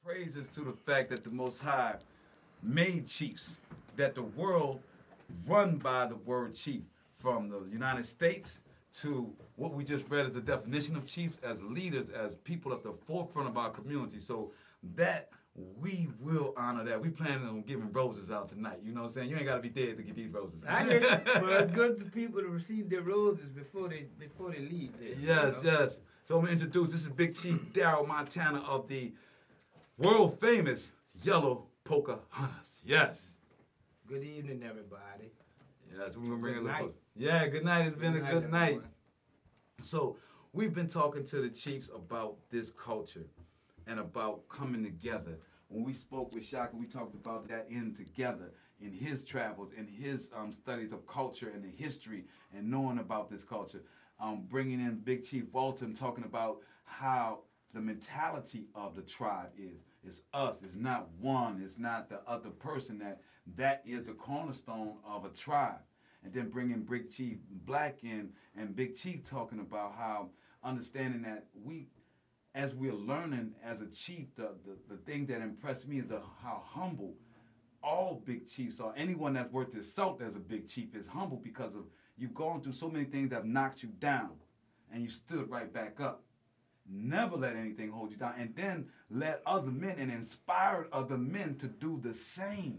Praises to the fact that the Most High made chiefs, that the world run by the word chief, from the United States to what we just read as the definition of chiefs, as leaders, as people at the forefront of our community. So that we will honor that. We planning on giving roses out tonight. You know what I'm saying? You ain't got to be dead to get these roses. I get it. But it's good for people to receive their roses before they leave there. Yes, you know? yes. So I'm going to introduce, this is Big Chief Darryl Montana of the world famous Yellow Pocohantas. Yes. Good evening, everybody. Yes, we're going to bring Good a little. night. Yeah, good night. It's been a good night. everyone. So we've been talking to the chiefs about this culture and about coming together. When we spoke with Shaka, we talked about that in together in his travels, in his studies of culture and the history and knowing about this culture. Bringing in Big Chief Walton, talking about how the mentality of the tribe is. It's us. It's not one. It's not the other person. That is the cornerstone of a tribe. And then bringing Big Chief Black in and Big Chief talking about how understanding that we, as we're learning as a chief, the thing that impressed me is how humble all big chiefs are. Anyone that's worth his salt as a big chief is humble because of you've gone through so many things that have knocked you down and you stood right back up. Never let anything hold you down. And then let other men and inspired other men to do the same.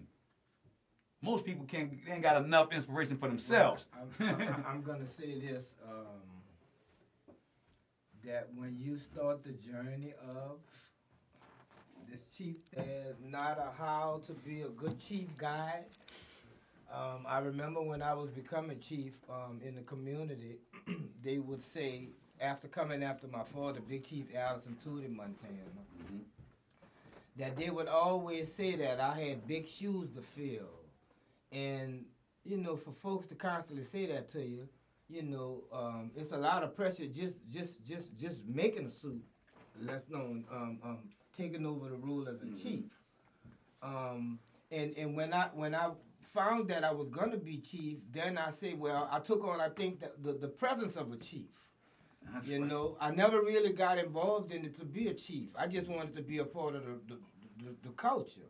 Most people ain't got enough inspiration for themselves. I'm going to say this, that when you start the journey of this chief, there's not a how to be a good chief guide. I remember when I was becoming chief in the community, they would say, after coming after my father, Big Chief Allison Tootie Montana, that they would always say that I had big shoes to fill. And, you know, for folks to constantly say that to you, you know, it's a lot of pressure just making a suit, let alone taking over the role as a chief. And when I found that I was gonna be chief, then I say, well, I took on, I think, the presence of a chief. That's you right. know, I never really got involved in it to be a chief. I just wanted to be a part of the culture.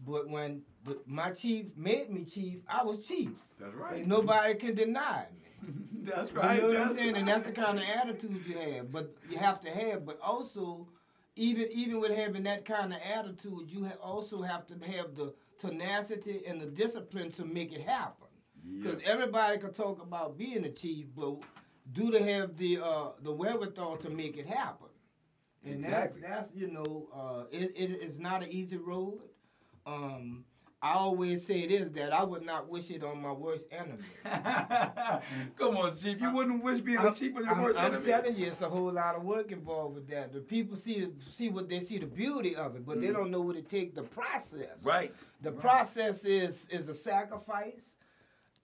But when my chief made me chief, I was chief. That's right. And nobody can deny me. That's right. You know what I'm That's saying? right. And that's the kind of attitude you have. But you have to have. But also, even with having that kind of attitude, you also have to have the tenacity and the discipline to make it happen. Because everybody can talk about being a chief, but do they have the wherewithal to make it happen? And Exactly. that's you know, it's not an easy road. I always say this, that I would not wish it on my worst enemy. Come on, Chief. You wouldn't wish being a chief on your worst I'm enemy. telling you, it's a whole lot of work involved with that. The people see the beauty of it, but they don't know what it takes, the process. Right. The process is a sacrifice.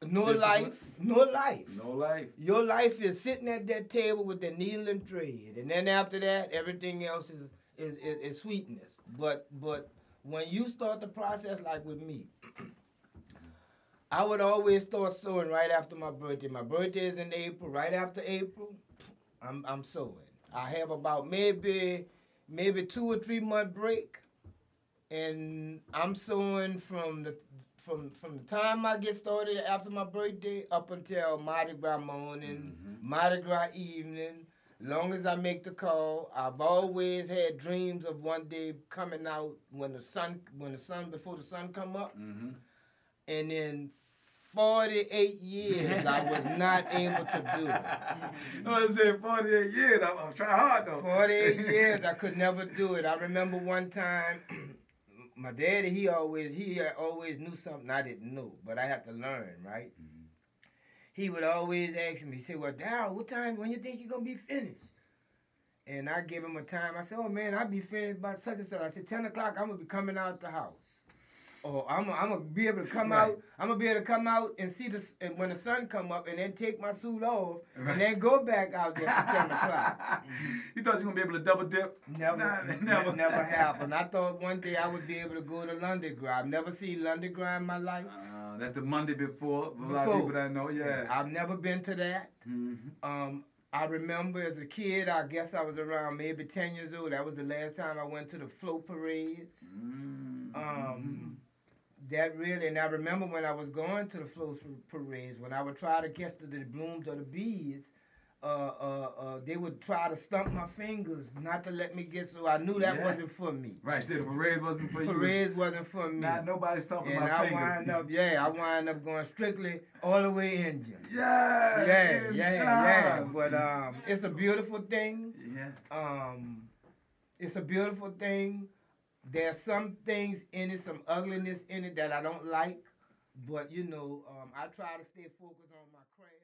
No Discipline. life. No life. No life. Your life is sitting at that table with the needle and thread, and then after that, everything else is sweetness. But when you start the process, like with me, I would always start sewing right after my birthday. My birthday is in April. Right after April, I'm sewing. I have about maybe 2 or 3 month break, and I'm sewing from the time I get started after my birthday up until Mardi Gras morning, Mardi Gras evening. Long as I make the call, I've always had dreams of one day coming out before the sun come up. And in 48 years, I was not able to do it. I said 48 years. I'm trying hard though. 48 years, I could never do it. I remember one time, my daddy, he always knew something I didn't know, but I had to learn, right? He would always ask me, he said, well, Darryl, when you think you're going to be finished? And I give him a time. I said, oh, man, I'll be finished by such and such. I said, 10 o'clock, I'm going to be coming out the house. Or I'm going to be able to come out. I'm going to be able to come out and see and when the sun come up and then take my suit off and then go back out there for 10 o'clock. You thought you were going to be able to double dip? Never happened. I thought one day I would be able to go to London Gras. I've never seen London Gras in my life. That's the Monday before. A lot of people that know, yeah. I've never been to that. I remember as a kid, I guess I was around maybe 10 years old. That was the last time I went to the float parades. That really, and I remember when I was going to the float parades, when I would try to catch the blooms or the beads, they would try to stump my fingers, not to let me get. So I knew that wasn't for me. Right, so the parades wasn't for you. Parades wasn't for me. Not nobody stumping and my I fingers. I wind up going strictly all the way Indian. Yeah. But it's a beautiful thing. Yeah. It's a beautiful thing. There's some things in it, some ugliness in it that I don't like, but I try to stay focused on my craft.